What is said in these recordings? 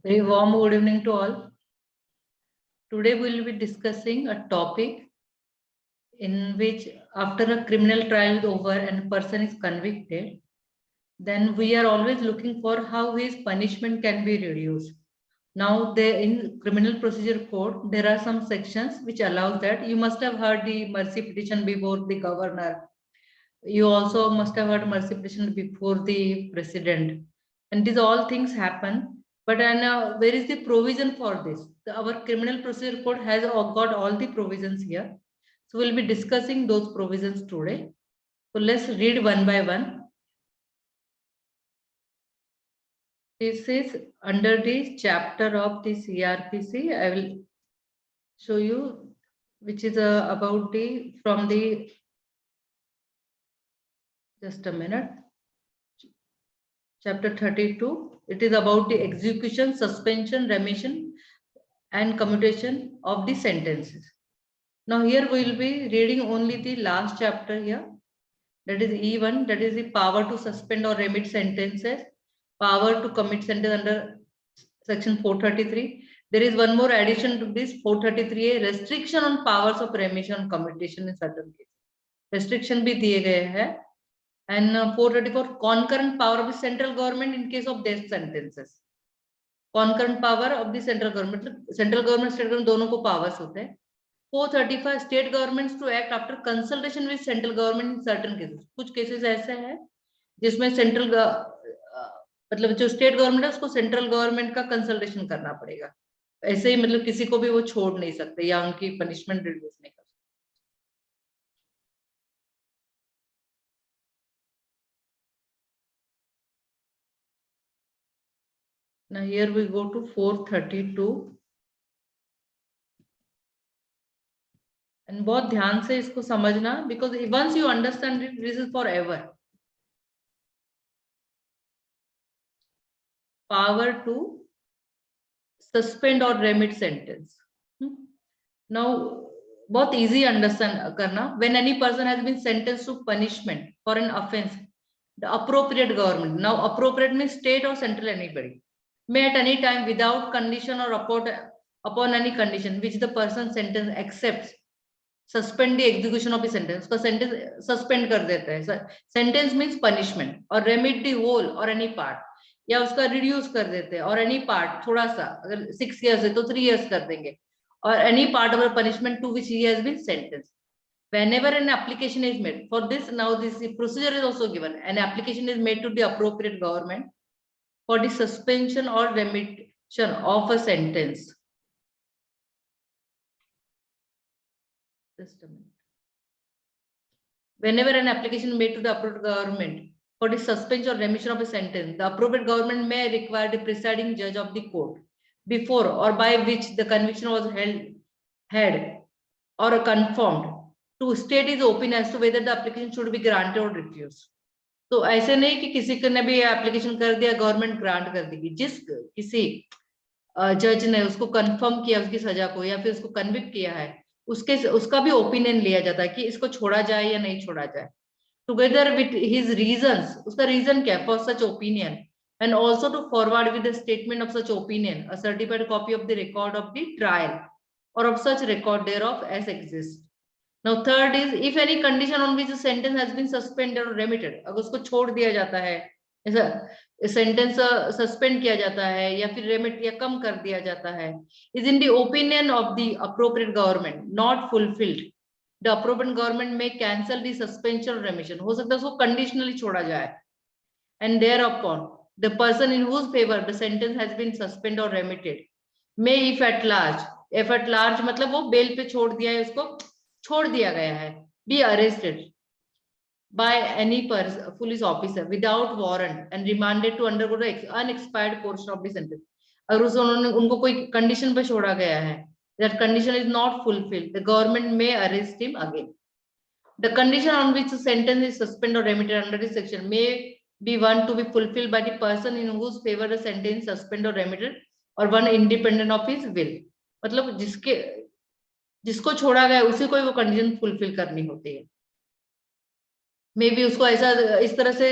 Very warm good evening to all. Today we will be discussing a topic in which after a criminal trial is over and a person is convicted, then we are always looking for how his punishment can be reduced. Now in criminal procedure code, there are some sections which allows that. You must have heard the mercy petition before the governor. You also must have heard mercy petition before the president. And these all things happen. But where is the provision for this? Our criminal procedure code has got all the provisions here. So we'll be discussing those provisions today. So let's read one by one. This is under the chapter of the CRPC. I will show you which is about from the, just a minute. Chapter 32. It is about the execution, suspension, remission, and commutation of the sentences. Now here we will be reading only the last chapter here. That is E1. That is the power to suspend or remit sentences. Power to commit sentence under section 433. There is one more addition to this 433A, restriction on powers of remission and commutation in certain cases. Restriction भी दिए गए हैं. And 434, concurrent power of the central government in case of death sentences. Concurrent power of the central government, state government दोनों को powers होते हैं. 435, state governments to act after consultation with central government in certain cases. कुछ cases ऐसे हैं जिसमें central मतलब जो state government है उसको central government का consultation करना पड़ेगा. ऐसे ही मतलब किसी को भी वो छोड़ नहीं सकते या उनकी punishment reduce नहीं कर सकते. Now here we go to 432. And बहुत ध्यान से इसको समझना, because once you understand it, this is forever. Power to suspend or remit sentence. Now बहुत easy understand करना. When any person has been sentenced to punishment for an offense, the appropriate government, now appropriate means state or central, anybody, may at any time without condition or upon any condition which the person sentenced accepts, suspend the execution of the sentence. का sentence suspend कर देता है. Sentence means punishment, or remit the whole or any part, या उसका reduce कर देते हैं, or any part थोड़ा सा, अगर 6 years है तो 3 years कर देंगे, or any part of the punishment to which he has been sentenced. Whenever an application is made for this, now this procedure is also given. An application is made to the appropriate government for the suspension or remission of a sentence. Just a minute. Whenever an application is made to the appropriate government for the suspension or remission of a sentence, the appropriate government may require the presiding judge of the court before or by which the conviction was held or confirmed to state his opinion as to whether the application should be granted or refused. तो ऐसे नहीं कि किसी ने भी application कर दिया government grant कर देगी. जिस किसी जज ने उसको कंफर्म किया उसकी सजा को या फिर उसको कन्विक्ट किया है, उसका भी ओपिनियन लिया जाता है कि इसको छोड़ा जाए या नहीं छोड़ा जाए, टुगेदर विथ हिज रीजंस. उसका रीजन क्या for such opinion, and also to forward with the statement of such opinion a certified copy of the record of the trial और of such record there of as exist. Now third is if any condition on which the sentence has been suspended or remitted, अगर उसको छोड़ दिया जाता है, ऐसा sentence suspend किया जाता है या फिर रेमिट या कम कर दिया जाता है, is in the opinion of the appropriate government not fulfilled, the appropriate government may cancel the suspension or remission. हो सकता है उसको कंडीशनली छोड़ा जाए, and thereupon the person in whose favor the sentence has been suspended or remitted may, if at large मतलब वो bell पे छोड़ दिया है, उसको छोड़ दिया गया है, be arrested by any police officer without warrant and remanded to undergo the unexpired portion of the sentence. अगर उनको कोई कंडीशन पे छोड़ा गया है, that condition is not fulfilled, the government may arrest him again. The condition on which the sentence is suspended or remitted under this section may be one to be fulfilled by the person in whose favor the sentence is suspended or remitted or one independent of his will. मतलब जिसको छोड़ा गया उसी को वो condition fulfil करनी होती है. मे बी उसको ऐसा इस तरह से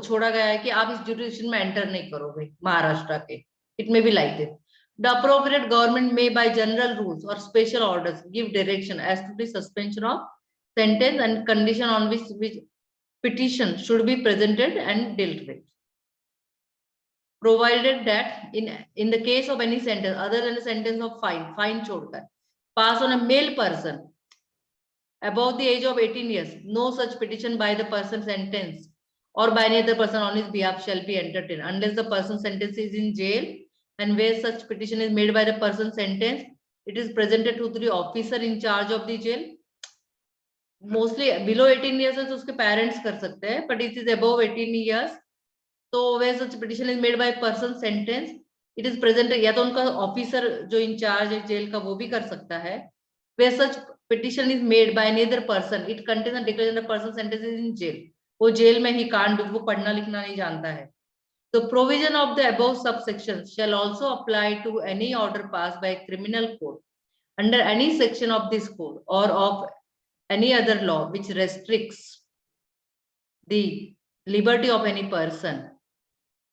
छोड़ा गया है कि आप इस जुडिशन में एंटर नहीं करो भाई महाराष्ट्र के, It may be like this. The appropriate government may, by general rules or special orders, give direction as to the suspension of sentence and condition on which petition should be presented and dealt with. Provided that in the case of any sentence other than a sentence of fine छोड़कर pass on a male person above the age of 18 years, no such petition by the person sentenced or by any other person on his behalf shall be entertained unless the person sentenced is in jail, and where such petition is made by the person sentenced, it is presented to the officer in charge of the jail. Mostly below 18 years तो उसके parents कर सकते हैं, but it is above 18 years. So where such petition is made by person sentenced, it is presented, या तो उनका officer जो in charge है jail का वो भी कर सकता है. Where such petition is made by another person, it contains a declaration the person sentenced is in jail. वो जेल में ही can't do, वो पढ़ना लिखना नहीं जानता है. The provision of the above subsections shall also apply to any order passed by a criminal court under any section of this code or of any other law which restricts the liberty of any person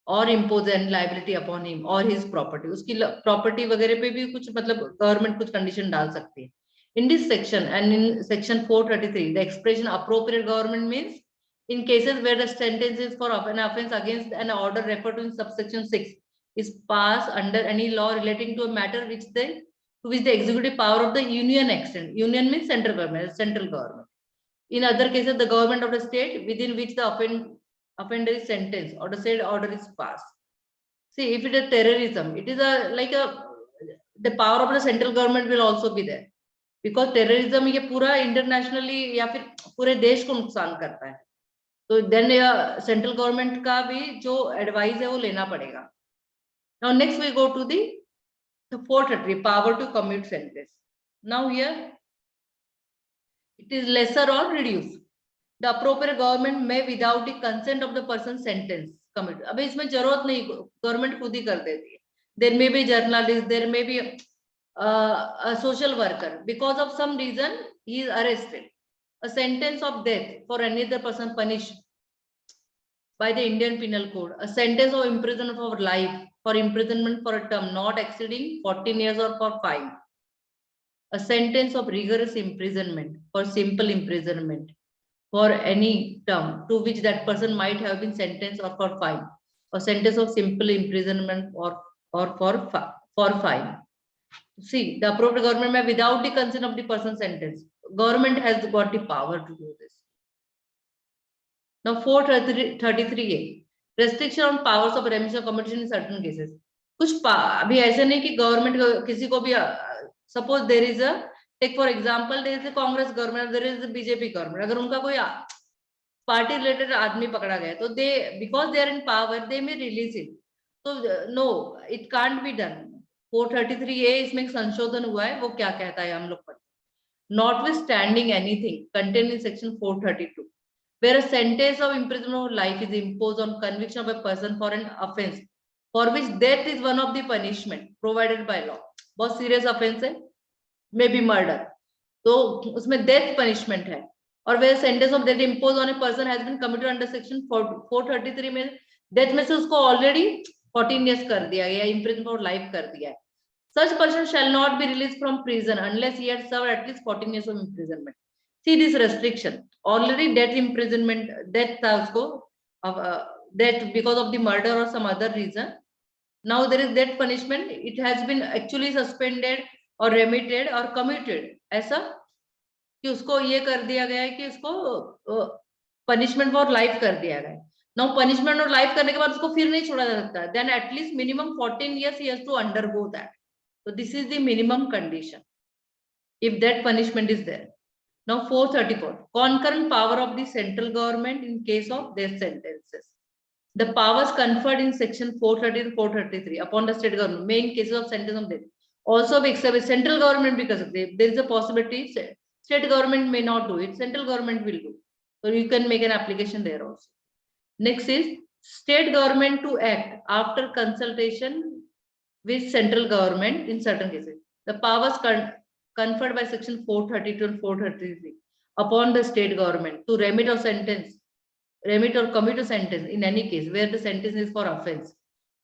or impose any liability upon him or his property. उसकी property वगैरह पे भी कुछ मतलब government कुछ condition डाल सकती है. In this section and in section 433, the expression appropriate government means in cases where the sentence is for an offense against an order referred to in subsection 6 is passed under any law relating to a matter to which the executive power of the union extends. Union means central government. In other cases, the government of the state within which the offender is sentenced or the said order is passed. See, if it is terrorism, it is the power of the central government will also be there, because terrorism ये पूरा internationally या फिर पूरे देश को नुकसान करता है. तो then central government का भी जो advice है वो लेना पड़ेगा. Now next we go to the 433, power to commute sentence. Now here it is lesser or reduced. The appropriate government may, without the consent of the person sentenced, commit. अबे इसमें जरूरत नहीं, government खुद ही कर देती है. There may be journalist, there may be a social worker. Because of some reason he is arrested. A sentence of death for another person punished by the Indian Penal Code. A sentence of imprisonment for life for imprisonment for a term not exceeding 14 years or for fine. A sentence of rigorous imprisonment for simple imprisonment for any term to which that person might have been sentenced or for fine. A sentence of simple imprisonment or for fine. See, the appropriate government may, without the consent of the person sentenced, government has got the power to do this. Now 433A, restriction on powers of remission of commutation in certain cases. कुछ अभी ऐसे नहीं कि government किसी को भी suppose there is a, take for example, there is a Congress government, there is a BJP government. अगर उनका कोई party related आदमी पकड़ा गया तो they, because they are in power, they may release it. So no, it can't be done. 433A इसमें संशोधन हुआ है, वो क्या कहता है हम लोग पर. Notwithstanding anything contained in section 432, where a sentence of imprisonment of life is imposed on conviction of a person for an offense for which death is one of the punishment provided by law. बहुत serious offense है, may be murder, तो उसमें death punishment है. और where sentence of death imposed on a person has been committed under section 433 में death में से उसको already 14 years कर दिया या imprisonment for life कर दिया है. Such person shall not be released from prison unless he had served at least 14 years of imprisonment. See this restriction. Already death imprisonment, death था उसको, death because of the murder or some other reason. Now there is death punishment. It has been actually suspended or remitted or commuted. ऐसा कि उसको ये कर दिया गया है कि उसको punishment for life कर दिया गया है. Now punishment और life करने के बाद उसको फिर नहीं छोड़ा जा सकता. Then at least minimum 14 years he has to undergo that. So this is the minimum condition if that punishment is there. Now 434, concurrent power of the central government in case of their sentences. The powers conferred in section 430 to 433 upon the state government may in cases of sentence of death also be accepted. Central government because there is a possibility state government may not do it, central government will do. So you can make an application there also. Next is state government to act after consultation with central government in certain cases. The powers conferred by section 432 and 433 upon the state government to remit or commute a sentence in any case where the sentence is for offense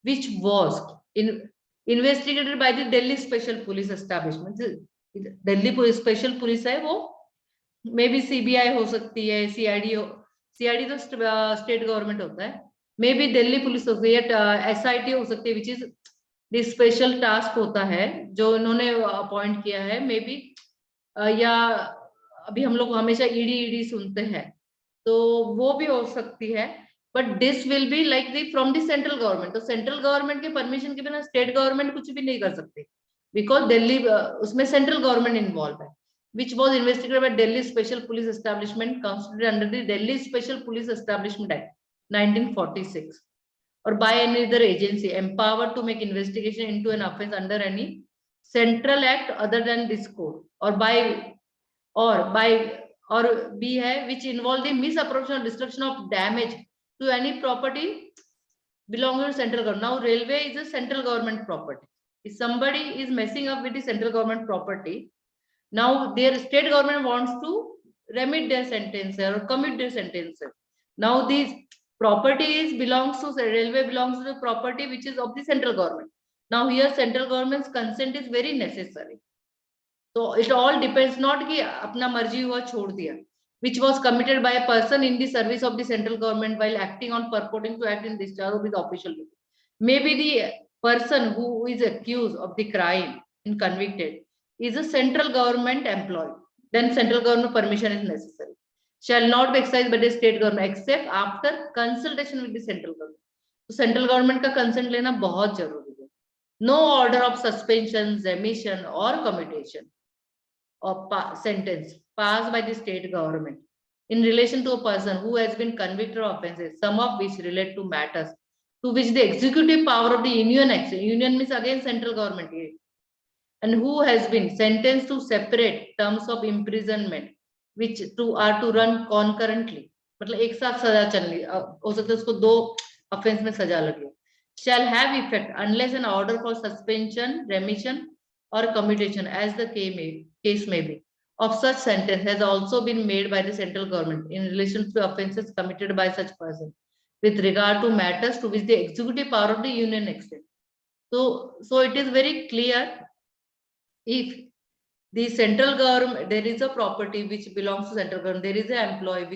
which was investigated by the Delhi Special Police Establishment. Delhi Police Special Police है वो, may be CBI हो सकती है, CID हो, CID तो state government होता है, may be Delhi police हो सकती है, SIT हो सकती है, which is the special task होता है जो इन्होंने अपॉइंट किया है, मे बी या अभी हम लोग हमेशा ED सुनते हैं, तो वो भी हो सकती है, but this will be like the from the central government. तो सेंट्रल गवर्नमेंट के परमिशन के बिना स्टेट गवर्नमेंट कुछ भी नहीं कर सकते, बिकॉज दिल्ली उसमें सेंट्रल गवर्नमेंट इन्वॉल्व है, which was investigated by Delhi Special Police Establishment constituted under the Delhi Special Police Establishment Act 1946, or by any other agency empowered to make investigation into an offence under any central act other than this code, or by or B है which involve the misappropriation or destruction of damage to any property belonging to central government. Now railway is a central government property. If somebody is messing up with the central government property, now their state government wants to remit their sentence or commit their sentences. Now these properties belongs to railway, belongs to the property which is of the central government. Now here central government's consent is very necessary. So it all depends, not कि अपना मर्जी हुआ छोड़ दिया, which was committed by a person in the service of the central government while acting on purporting to act in discharge of his official duty. Maybe the person who is accused of the crime and convicted is a central government employee, then central government permission is necessary. Shall not be exercised by the state government except after consultation with the central government. तो central government का consent लेना बहुत जरूरी है. No order of suspension, remission or commutation or sentence passed by the state government in relation to a person who has been convicted of offences, some of which relate to matters to which the executive power of the union means again central government here, and who has been sentenced to separate terms of imprisonment which are to run concurrently, मतलब एक साथ सजा चलनी हो सकता है, उसको दो ऑफेंस में सजा लगी, shall have effect unless an order for suspension, remission or commutation as the case may be of such sentence has also been made by the central government in relation to offences committed by such person with regard to matters to which the executive power of the union extends. So it is very clear, if the central government, there is a property which belongs to central government, there is an employee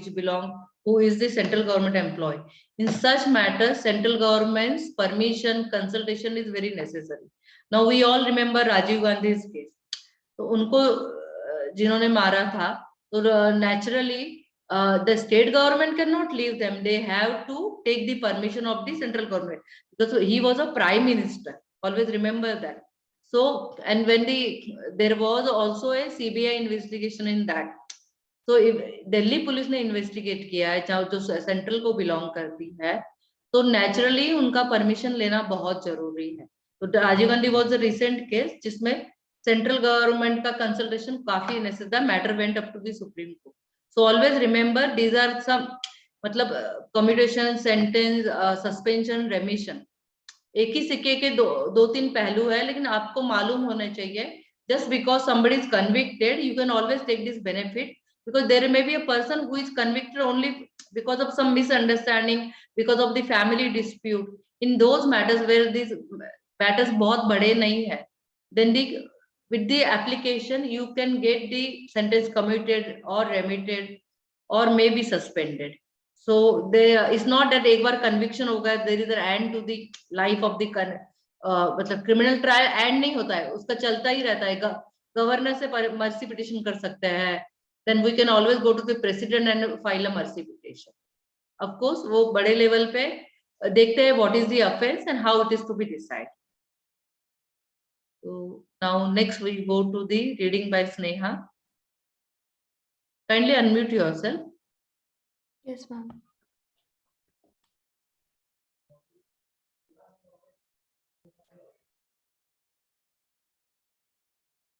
who is the central government employee. In such matters, central government's permission, consultation is very necessary. Now we all remember Rajiv Gandhi's case. तो उनको जिन्होंने मारा था, तो naturally the state government cannot leave them. They have to take the permission of the central government because he was a prime minister. Always remember that. So, and when there was also a CBI investigation in that. So if Delhi police ने investigate किया है, चाहे जो central को belong करती है, तो naturally उनका permission लेना बहुत जरूरी है. तो Rajiv Gandhi was a recent case जिसमें central government का consultation काफी necessary था. Matter went up to the Supreme Court. So always remember these are some मतलब commutation, sentence, suspension, remission. एक ही सिक्के के दो तीन पहलू है, लेकिन आपको मालूम होना चाहिए. Just because somebody is convicted, you can always take this benefit, because there may be a person who is convicted only because of some misunderstanding, because of the family dispute. In those matters where these matters बहुत बड़े नहीं है, then with the application you can get the sentence commuted or remitted or maybe suspended. So it's not that एक बार conviction होगा, there is an end to the life of the मतलब criminal trial end नहीं होता है, उसका चलता ही रहता है. गवर्नर से mercy petition कर सकते हैं, then we can always go to the president and file a mercy petition. Of course वो बड़े level पे देखते हैं what is the offense and how it is to be decided. So now next we go to the reading by Sneha. Kindly unmute yourself. Yes, ma'am.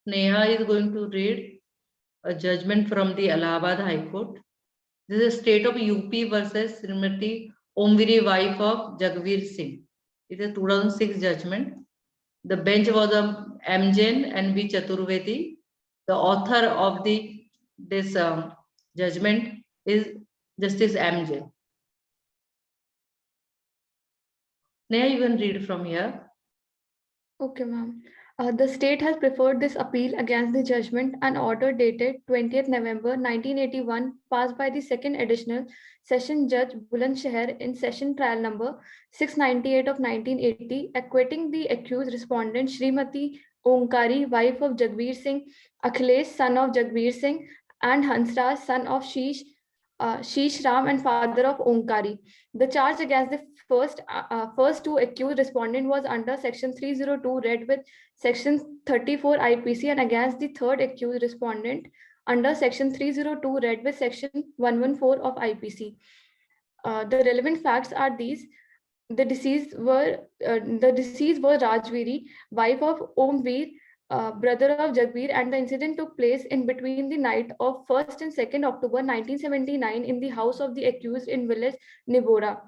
Sneha is going to read a judgment from the Allahabad High Court. This is a state of UP versus Srimati Omviri, wife of Jagveer Singh. It is a 2006 judgment. The bench was M. Jain and V. Chaturvedi. The author of this judgment is Justice M. Jain. Sneha, you can read from here. Okay, ma'am. The state has preferred this appeal against the judgment and order dated 20th November 1981, passed by the second additional session judge Bulandshahr in session trial number 698 of 1980, acquitting the accused respondent Srimati Omkari, wife of Jagbir Singh, Akhilesh, son of Jagbir Singh, and Hansraj, son of Sheesh Ram and father of Omkari. The charge against the first two accused respondent was under Section 302 read with Section 34 IPC, and against the third accused respondent under Section 302 read with Section 114 of IPC. The relevant facts are these. The deceased was Rajviri, wife of Omveer, brother of Jagbir, and the incident took place in between the night of 1st and 2nd October 1979 in the house of the accused in village Nibora,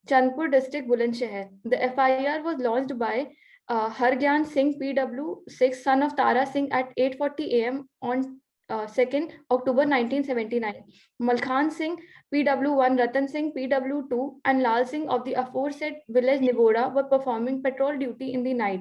Chandpur district, Bulandshahr. The FIR was launched by Hargyan Singh, PW6, son of Tara Singh, at 8:40 a.m. on 2nd October 1979. Malkhan Singh, PW1, Ratan Singh, PW2, and Lal Singh of the aforesaid village Nibora were performing patrol duty in the night.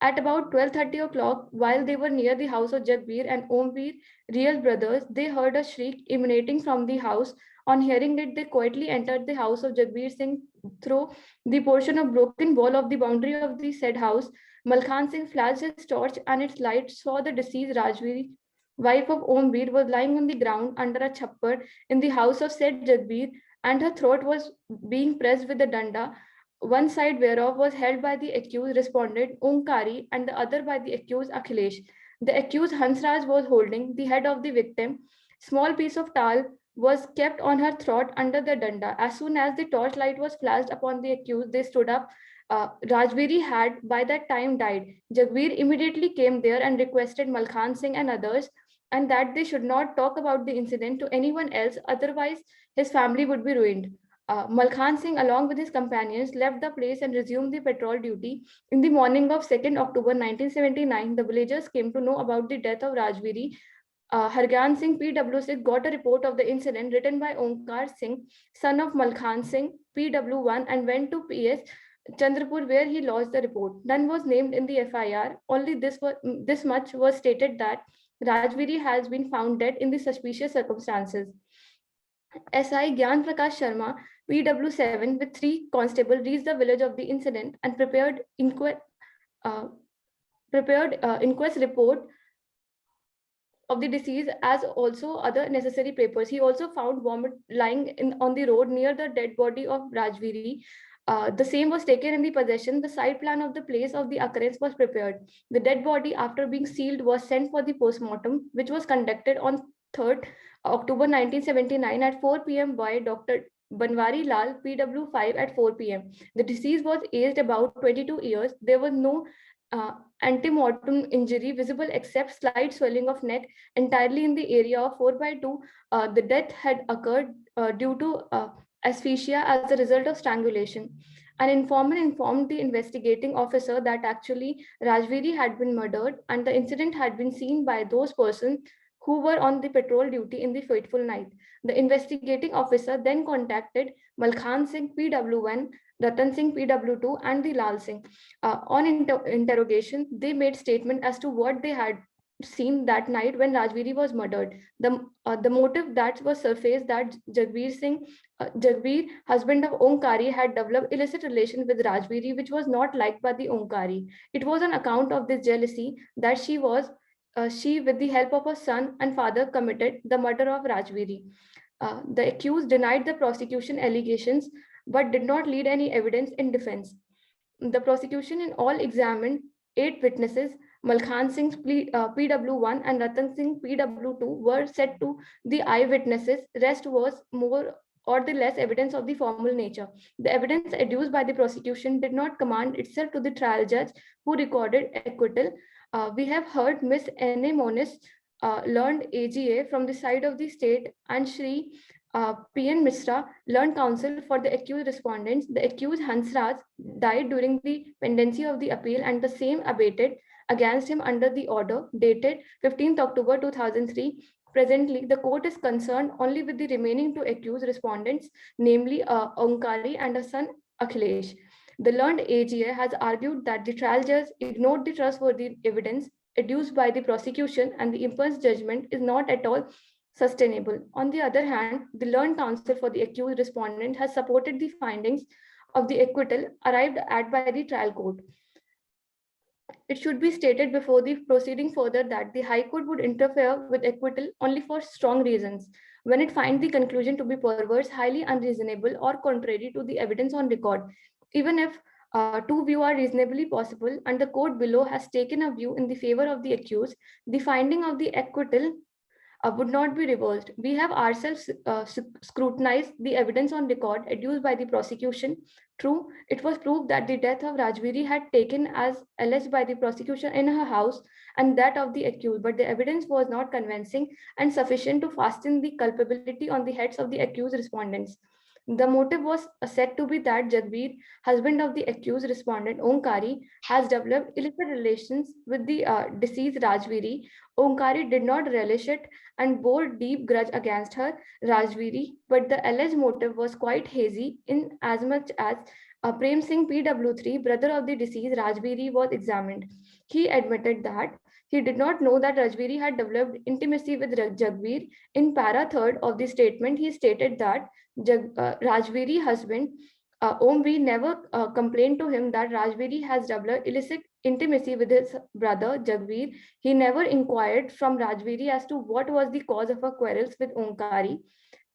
At about 12:30 o'clock, while they were near the house of Jagbir and Omveer, real brothers, they heard a shriek emanating from the house. On hearing it, they quietly entered the house of Jagbir Singh through the portion of broken wall of the boundary of the said house. Malkhan Singh flashed his torch and its light saw the deceased Rajviri, wife of Omveer, was lying on the ground under a chappar in the house of said Jagbir, and her throat was being pressed with a danda, one side whereof was held by the accused respondent Omkari and the other by the accused Akhilesh. The accused Hansraj was holding the head of the victim. Small piece of towel was kept on her throat under the danda. As soon as the torchlight was flashed upon the accused, they stood up. Rajviri had by that time died. Jagbir immediately came there and requested Malkhan Singh and others, and that they should not talk about the incident to anyone else, otherwise his family would be ruined. Malkhan Singh, along with his companions, left the place and resumed the patrol duty. In the morning of 2nd October 1979, the villagers came to know about the death of Rajviri. Hargyan Singh, PW6, got a report of the incident written by Omkar Singh, son of Malkhan Singh, PW1, and went to PS Chandrapur, where he lodged the report. None was named in the FIR. Only this much was stated, that Rajviri has been found dead in the suspicious circumstances. SI Gyan Prakash Sharma, PW7, with 3 constables, reached the village of the incident and uh, prepared inquest report of the deceased, as also other necessary papers. He also found vomit lying on the road near the dead body of Rajviri. The same was taken in the possession. The site plan of the place of the occurrence was prepared. The dead body, after being sealed, was sent for the postmortem, which was conducted on 3rd October 1979 at 4 p.m. by Dr. Banwari Lal, PW5, at 4 p.m. The deceased was aged about 22 years. There was no antemortem injury visible except slight swelling of neck entirely in the area of 4/2. The death had occurred due to asphyxia as a result of strangulation. An informant informed the investigating officer that actually Rajviri had been murdered, and the incident had been seen by those persons who were on the patrol duty in the fateful night. The investigating officer then contacted Malkhan Singh, PW1, Ratan Singh, PW2, and the Lal Singh. On interrogation, they made statement as to what they had seen that night when Rajviri was murdered. The motive that was surfaced, that Jagbir, husband of Omkari, had developed illicit relation with Rajviri, which was not liked by the Omkari. It was on account of this jealousy that she, with the help of her son and father, committed the murder of Rajviri. The accused denied the prosecution allegations but did not lead any evidence in defense. The prosecution in all examined 8 witnesses. Malkhan Singh's PW1 and Ratan Singh PW2 were set to the eyewitnesses. Rest was more or the less evidence of the formal nature. The evidence adduced by the prosecution did not command itself to the trial judge, who recorded acquittal. We have heard Miss N.A. Monis, learned AGA from the side of the state, and Shri P.N. Mishra, learned counsel for the accused respondents. The accused Hansraj died during the pendency of the appeal, and the same abated against him under the order dated 15th October 2003. Presently, the court is concerned only with the remaining 2 accused respondents, namely Omkari and her son Akhilesh. The learned AGA has argued that the trial judge ignored the trustworthy evidence adduced by the prosecution and the impulse judgment is not at all sustainable. On the other hand, the learned counsel for the accused respondent has supported the findings of the acquittal arrived at by the trial court. It should be stated before the proceeding further that the High Court would interfere with acquittal only for strong reasons. When it finds the conclusion to be perverse, highly unreasonable, or contrary to the evidence on record, even if two views are reasonably possible, and the court below has taken a view in the favor of the accused, the finding of the acquittal would not be reversed. We have ourselves scrutinized the evidence on record adduced by the prosecution. True, it was proved that the death of Rajviri had taken as alleged by the prosecution in her house and that of the accused, but the evidence was not convincing and sufficient to fasten the culpability on the heads of the accused respondents. The motive was said to be that Jagbir, husband of the accused respondent Omkari, has developed illicit relations with the deceased Rajviri. Omkari did not relish it and bore deep grudge against her, Rajviri, but the alleged motive was quite hazy in as much as Prem Singh PW3, brother of the deceased Rajviri, was examined. He admitted that he did not know that Rajviri had developed intimacy with Jagbir. In para 3rd of the statement, he stated that Rajviri husband Omveer never complained to him that Rajviri has developed illicit intimacy with his brother Jagbir. He never inquired from Rajviri as to what was the cause of her quarrels with Omkari.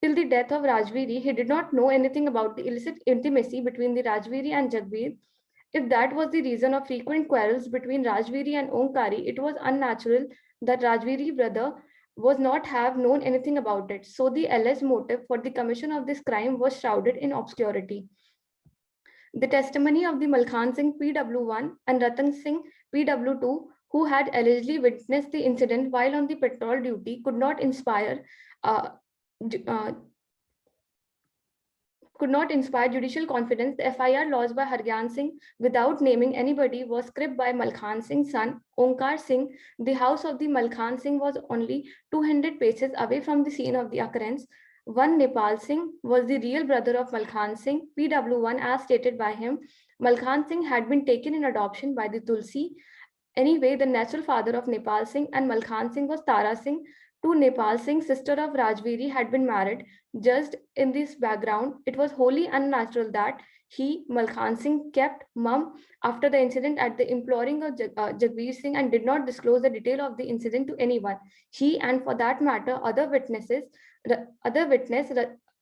Till the death of Rajviri, he did not know anything about the illicit intimacy between the Rajviri and Jagbir. If that was the reason of frequent quarrels between Rajviri and Omkari, it was unnatural that Rajviri brother was not have known anything about it. So the alleged motive for the commission of this crime was shrouded in obscurity. The testimony of the Malkhan Singh PW1 and Ratan Singh PW2, who had allegedly witnessed the incident while on the patrol duty, could not inspire judicial confidence. The FIR lodged by Hargyan Singh without naming anybody was scribbled by Malkhan Singh's son, Omkar Singh. The house of the Malkhan Singh was only 200 paces away from the scene of the occurrence. One Nepal Singh was the real brother of Malkhan Singh, PW1, as stated by him. Malkhan Singh had been taken in adoption by the Tulsi. Anyway, the natural father of Nepal Singh and Malkhan Singh was Tara Singh. To Nepal Singh, sister of Rajviri, had been married. Just in this background, it was wholly unnatural that he, Malkhan Singh, kept mum after the incident at the imploring of Jagbir Singh and did not disclose the detail of the incident to anyone. He, and for that matter, other witness,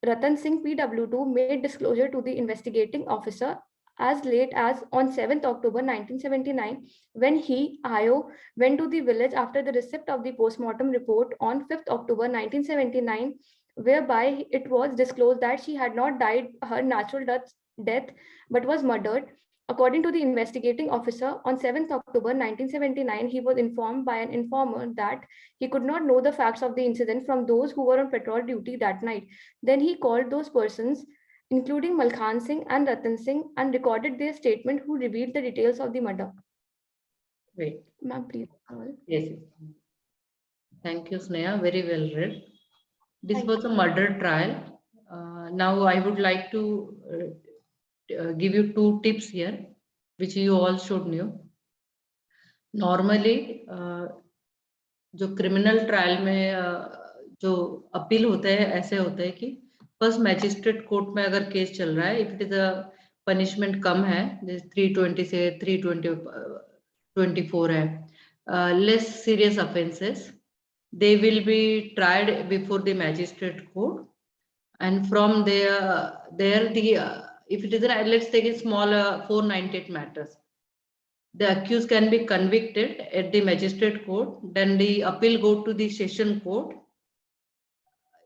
Ratan Singh PW2, made disclosure to the investigating officer as late as on 7th October 1979, when he, Ayo, went to the village after the receipt of the postmortem report on 5th October 1979, whereby it was disclosed that she had not died her natural death but was murdered. According to the investigating officer, on 7th October 1979, he was informed by an informer that he could not know the facts of the incident from those who were on patrol duty that night. Then he called those persons, including Malkhan Singh and Ratan Singh, and recorded their statement, who revealed the details of the murder. Wait. Ma'am, please. Yes. Thank you, Sneha. Very well read. This was a murder trial. Now I would like to give you 2 tips here, which you all should know. Normally, जो criminal trial में जो appeal होते हैं, ऐसे होते हैं कि first magistrate court में अगर केस चल रहा है, if it is a punishment कम है, 320 से 324 है, less serious offences, they will be tried before the magistrate court, and from there the if it is let's take a small 498 matters, the accused can be convicted at the magistrate court, then the appeal go to the session court,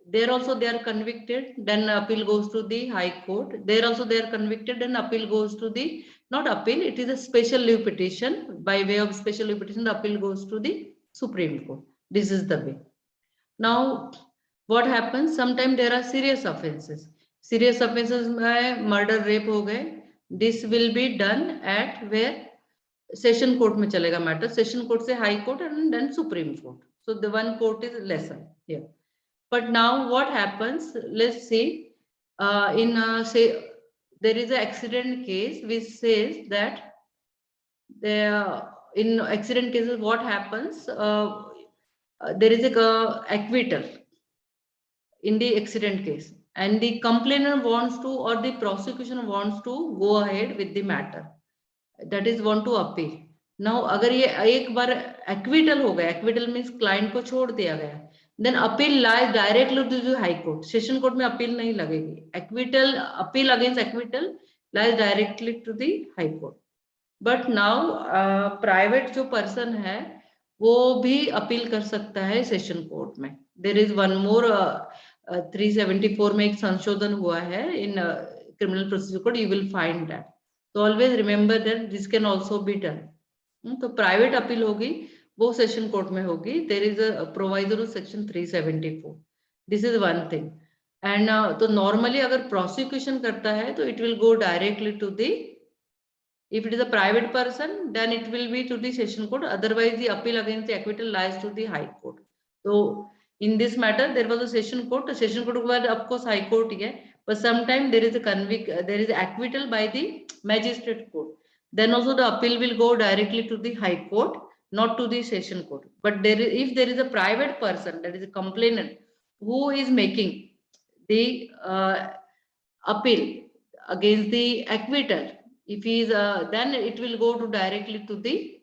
there also they are convicted, then appeal goes to the high court, there also they are convicted, then appeal goes to the, not appeal, it is a special leave petition, by way of special leave petition the appeal goes to the Supreme Court. This is the way. Now what happens, sometimes there are serious offenses, में murder, rape हो गए, this will be done at where session court में चलेगा matter, session court से high court and then Supreme Court, so the one court is lesser here. But now what happens, let's see, in say there is an accident case which says that in accident cases, what happens? There is a acquittal in the accident case, and the complainant wants to, or the prosecution wants to go ahead with the matter. That is want to appeal. Now, अगर ये एक बार acquittal हो गया, acquittal means client को छोड़ दिया गया, then appeal lies directly to the high court. Session court में appeal नहीं लगेगी. Acquittal, appeal against acquittal lies directly to the high court. But now private जो person है वो भी अपील कर सकता है सेशन कोर्ट में. There is one more 374 में एक संशोधन हुआ है in criminal procedure code. You will find that. So always remember that this can also be done. तो प्राइवेट अपील होगी वो सेशन कोर्ट में होगी. There is a proviso of section 374. This is one thing. And तो normally अगर prosecution करता है तो it will go directly to the, if it is a private person, then it will be to the session court. Otherwise, the appeal against the acquittal lies to the high court. So in this matter, there was a session court. A session court was of course high court, but sometimes there is a acquittal by the magistrate court. Then also the appeal will go directly to the high court, not to the session court. But if there is a private person, that is a complainant, who is making the appeal against the acquittal, if he is then it will go to directly to the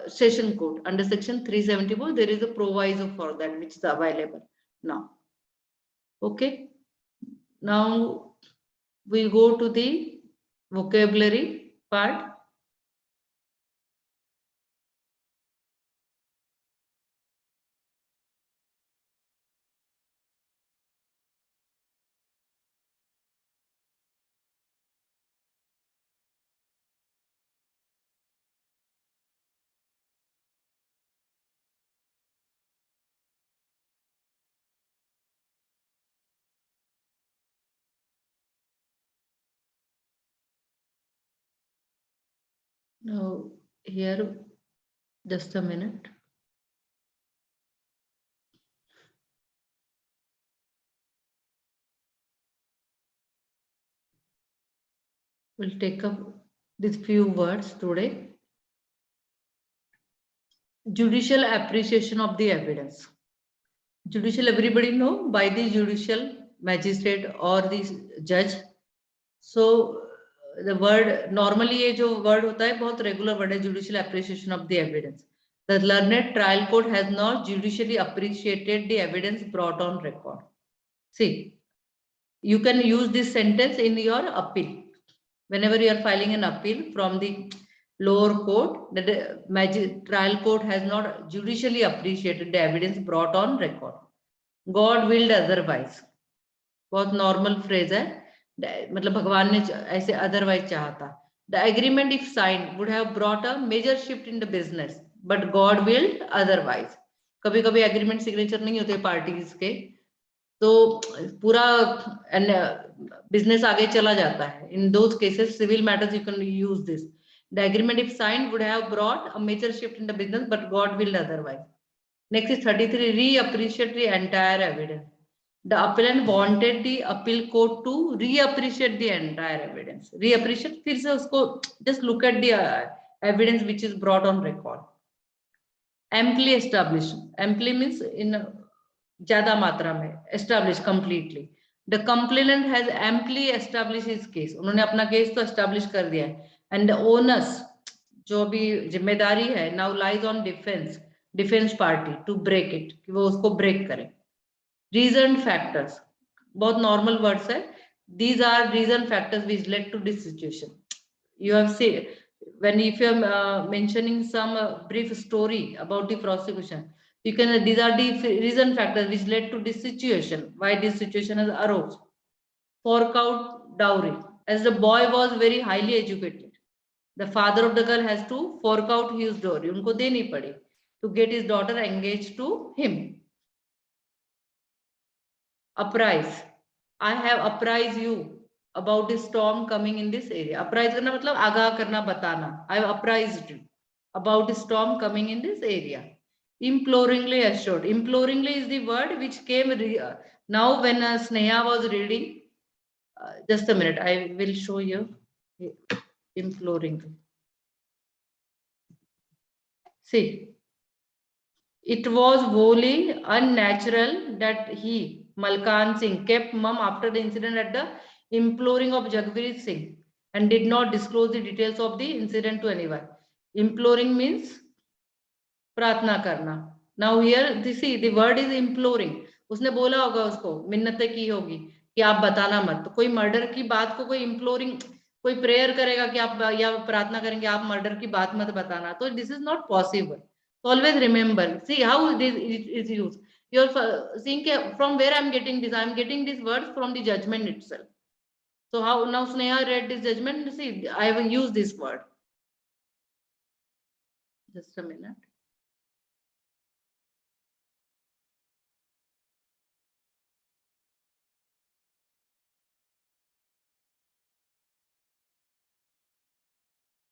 session court under section 374. There is a proviso for that which is available now. Okay, now we go to the vocabulary part. Now here, just a minute. We'll take up these few words today. Judicial appreciation of the evidence. Judicial, everybody know, by the judicial magistrate or the judge. So the word normally ये जो word होता है बहुत regular word है, judicial appreciation of the evidence. The learned trial court has not judicially appreciated the evidence brought on record. See, you can use this sentence in your appeal. Whenever you are filing an appeal from the lower court, that the trial court has not judicially appreciated the evidence brought on record. God willed otherwise. बहुत normal phrase है. मतलब भगवान ने ऐसे otherwise चाहा था. The agreement, if signed, would have brought a major shift in the business, but God willed otherwise. कभी-कभी agreement signature नहीं होते parties के, तो पूरा business आगे चला जाता है. In those cases, civil matters, you can use this. The agreement, if signed, would have brought a major shift in the business, but God willed otherwise. Next is 33, reappreciate the entire evidence. The appellant wanted the appeal court to reappreciate the entire evidence. Reappreciate, फिर से उसको just look at the evidence which is brought on record. Amply established. Amply means in ज़्यादा मात्रा में. Established completely. The complainant has amply established his case. उन्होंने अपना case तो establish कर दिया है. And the onus, जो भी जिम्मेदारी है, now lies on defense party to break it, कि वो उसको break करे. Reasoned factors, बहुत normal words है. These are reasoned factors which led to this situation. You have seen, if you are mentioning some brief story about the prosecution, you can, these are the reasoned factors which led to this situation, why this situation has arose. Fork out dowry. As the boy was very highly educated, the father of the girl has to fork out his dowry, उनको देनी पड़ी, to get his daughter engaged to him. Apprise. I have apprised you about the storm coming in this area. Apprise करना मतलब आगाह करना, बताना. I have apprised you about the storm coming in this area. Imploringly assured. Imploringly is the word which came now when Sneha was reading just a minute, I will show you. Imploring. See, it was wholly unnatural that he, Malkan Singh, kept mum after the incident at the imploring of Jagveer Singh and did not disclose the details of the incident to anyone. Imploring means प्रार्थना करना. Now here this see the word is imploring. उसने बोला होगा उसको, मिन्नतें की होगी कि आप बताना मत. तो कोई मर्डर की बात को कोई imploring, कोई प्रेयर करेगा कि आप या प्रार्थना करेंगे आप मर्डर की बात मत बताना. तो this is not possible. So always remember, see how this is used. You're seeing from where I'm getting this. I'm getting these words from the judgment itself. So how now Sneha read this judgment. See, I will use this word. Just a minute.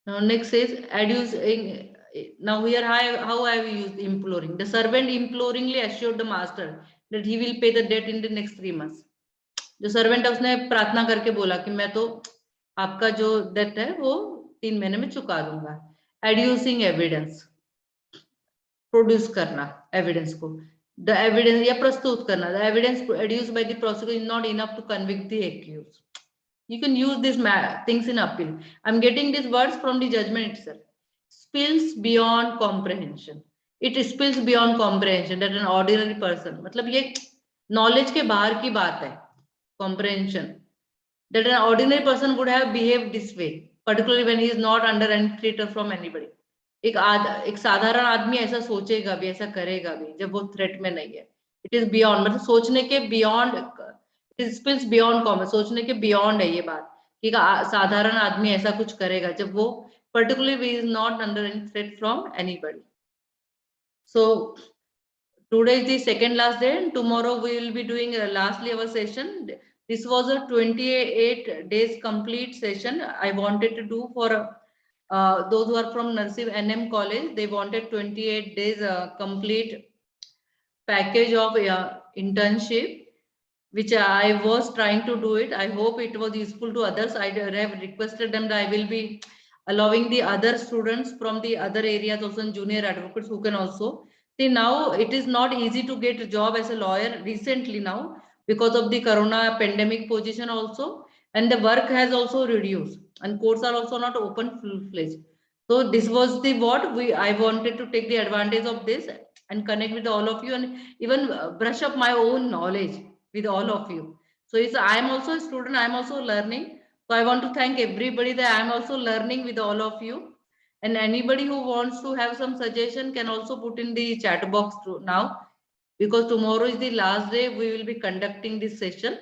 Now next is adducing. Now here how I have used imploring. The servant imploringly assured the master that he will pay the debt in the next 3 months. जो servant है उसने प्रार्थना करके बोला कि मैं तो आपका जो डेट है वो 3 महीने में चुका दूंगा. एड्यूसिंग एविडेंस, प्रोड्यूस करना एविडेंस को. द एविडेंस या प्रस्तुत करना. The evidence adduced by the prosecutor is not enough to convict the accused. You can use these things in appeal. I'm getting these words from the judgment itself. Spills beyond comprehension. It spills beyond comprehension that an ordinary person. मतलब ये knowledge के बाहर की बात है. Comprehension. That an ordinary person would have behaved this way, particularly when he is not under any threat from anybody. एक साधारण आदमी ऐसा सोचेगा भी, ऐसा करेगा भी जब वो थ्रेट में नहीं है. It is beyond, मतलब सोचने के beyond. It spills beyond common. सोचने के beyond है ये बात कि साधारण आदमी ऐसा कुछ करेगा जब वो particularly is not under any threat from anybody. So today is the second last day and tomorrow we will be doing lastly our session. This was a 28 days complete session I wanted to do for those who are from Narsee NM college. They wanted 28 days complete package of internship, which I was trying to do it. I hope it was useful to others. I have requested them that I will be allowing the other students from the other areas, also junior advocates who can also. See, now it is not easy to get a job as a lawyer recently now because of the corona pandemic position also, and the work has also reduced and courts are also not open full-fledged. So this was the what I wanted to take the advantage of this and connect with all of you and even brush up my own knowledge with all of you. So I am also a student, I am also learning. So I want to thank everybody that I am also learning with all of you. And anybody who wants to have some suggestion can also put in the chat box now, because tomorrow is the last day we will be conducting this session.